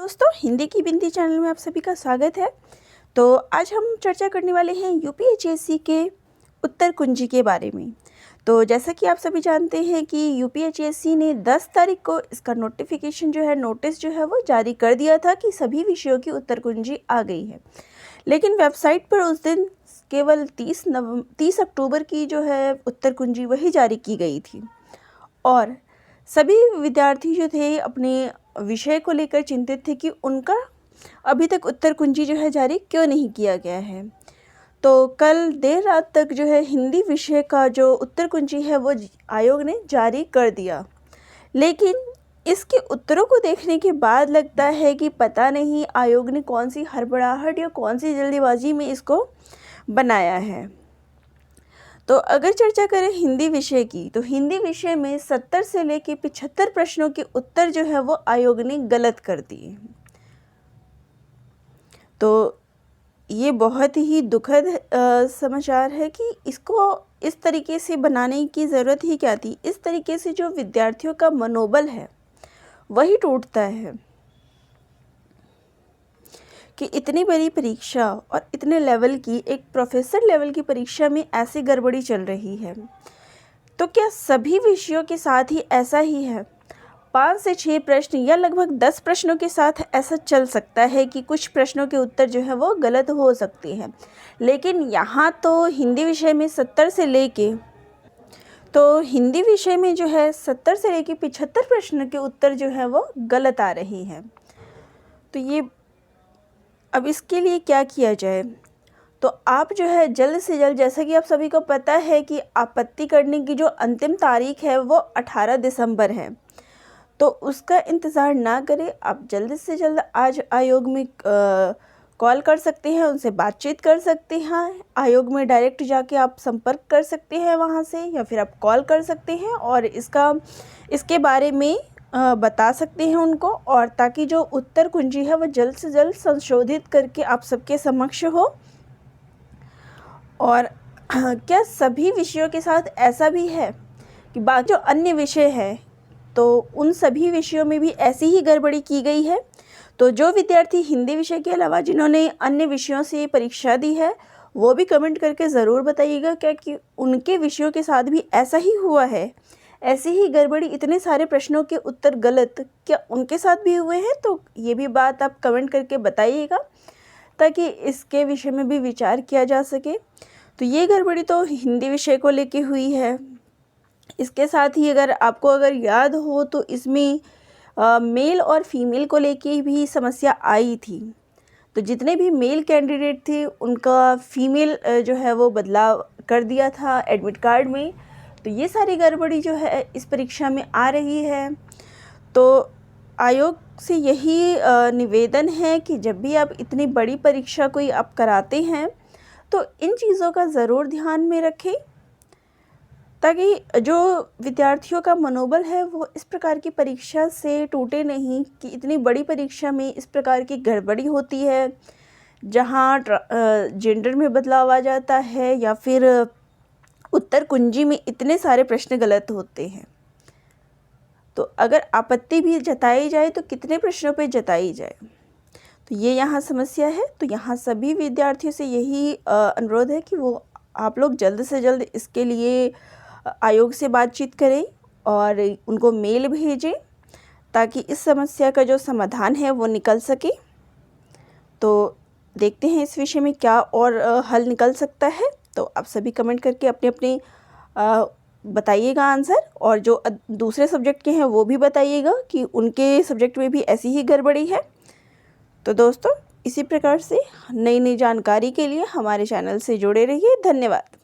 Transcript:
दोस्तों, हिंदी की बिंदी चैनल में आप सभी का स्वागत है। तो आज हम चर्चा करने वाले हैं यूपीएचएससी के उत्तर कुंजी के बारे में। तो जैसा कि आप सभी जानते हैं कि यूपीएचएससी ने 10 तारीख को इसका नोटिफिकेशन नोटिस वो जारी कर दिया था कि सभी विषयों की उत्तर कुंजी आ गई है। लेकिन वेबसाइट पर उस दिन केवल 30 अक्टूबर की उत्तर कुंजी वही जारी की गई थी और सभी विद्यार्थी जो थे अपने विषय को लेकर चिंतित थे कि उनका अभी तक उत्तर कुंजी जारी क्यों नहीं किया गया है। तो कल देर रात तक हिंदी विषय का जो उत्तर कुंजी है वो आयोग ने जारी कर दिया। लेकिन इसके उत्तरों को देखने के बाद लगता है कि पता नहीं आयोग ने कौन सी हड़बड़ाहट या कौन सी जल्दीबाजी में इसको बनाया है। तो अगर चर्चा करें हिंदी विषय की, तो हिंदी विषय में 70 से लेके 75 प्रश्नों के उत्तर वो आयोग ने गलत कर दिए। तो ये बहुत ही दुखद समाचार है कि इसको इस तरीके से बनाने की ज़रूरत ही क्या थी। इस तरीके से जो विद्यार्थियों का मनोबल है वही टूटता है कि इतनी बड़ी परीक्षा और इतने लेवल की एक प्रोफेसर लेवल की परीक्षा में ऐसी गड़बड़ी चल रही है। तो क्या सभी विषयों के साथ ही ऐसा ही है? 5 से 6 प्रश्न या लगभग 10 प्रश्नों के साथ ऐसा चल सकता है कि कुछ प्रश्नों के उत्तर वो गलत हो सकते हैं। लेकिन यहाँ तो हिंदी विषय में 70 से लेके 75 प्रश्न के उत्तर वो गलत आ रहे हैं। तो ये अब इसके लिए क्या किया जाए? तो आप जल्द से जल्द, जैसा कि आप सभी को पता है कि आपत्ति करने की जो अंतिम तारीख है वो 18 दिसंबर है, तो उसका इंतज़ार ना करें। आप जल्द से जल्द आज आयोग में कॉल कर सकते हैं, उनसे बातचीत कर सकते हैं। आयोग में डायरेक्ट जाके आप संपर्क कर सकते हैं वहाँ से, या फिर आप कॉल कर सकते हैं और इसके बारे में बता सकते हैं उनको, और ताकि जो उत्तर कुंजी है वो जल्द से जल्द संशोधित करके आप सबके समक्ष हो। और क्या सभी विषयों के साथ ऐसा भी है कि बाकी जो अन्य विषय हैं तो उन सभी विषयों में भी ऐसी ही गड़बड़ी की गई है? तो जो विद्यार्थी हिंदी विषय के अलावा जिन्होंने अन्य विषयों से परीक्षा दी है वो भी कमेंट करके ज़रूर बताइएगा क्या कि उनके विषयों के साथ भी ऐसा ही हुआ है, ऐसी ही गड़बड़ी, इतने सारे प्रश्नों के उत्तर गलत क्या उनके साथ भी हुए हैं? तो ये भी बात आप कमेंट करके बताइएगा ताकि इसके विषय में भी विचार किया जा सके। तो ये गड़बड़ी तो हिंदी विषय को लेके हुई है। इसके साथ ही अगर याद हो तो इसमें मेल और फीमेल को लेके भी समस्या आई थी। तो जितने भी मेल कैंडिडेट थे उनका फीमेल वो बदलाव कर दिया था एडमिट कार्ड में। तो ये सारी गड़बड़ी इस परीक्षा में आ रही है। तो आयोग से यही निवेदन है कि जब भी आप इतनी बड़ी परीक्षा कोई आप कराते हैं तो इन चीज़ों का ज़रूर ध्यान में रखें ताकि जो विद्यार्थियों का मनोबल है वो इस प्रकार की परीक्षा से टूटे नहीं कि इतनी बड़ी परीक्षा में इस प्रकार की गड़बड़ी होती है जहाँ जेंडर में बदलाव आ जाता है या फिर उत्तर कुंजी में इतने सारे प्रश्न गलत होते हैं। तो अगर आपत्ति भी जताई जाए तो कितने प्रश्नों पे जताई जाए? तो ये यहाँ समस्या है। तो यहाँ सभी विद्यार्थियों से यही अनुरोध है कि वो आप लोग जल्द से जल्द इसके लिए आयोग से बातचीत करें और उनको मेल भेजें ताकि इस समस्या का जो समाधान है वो निकल सके। तो देखते हैं इस विषय में क्या और हल निकल सकता है। तो आप सभी कमेंट करके अपने अपने बताइएगा आंसर, और जो दूसरे सब्जेक्ट के हैं वो भी बताइएगा कि उनके सब्जेक्ट में भी ऐसी ही गड़बड़ी है। तो दोस्तों, इसी प्रकार से नई नई जानकारी के लिए हमारे चैनल से जुड़े रहिए। धन्यवाद।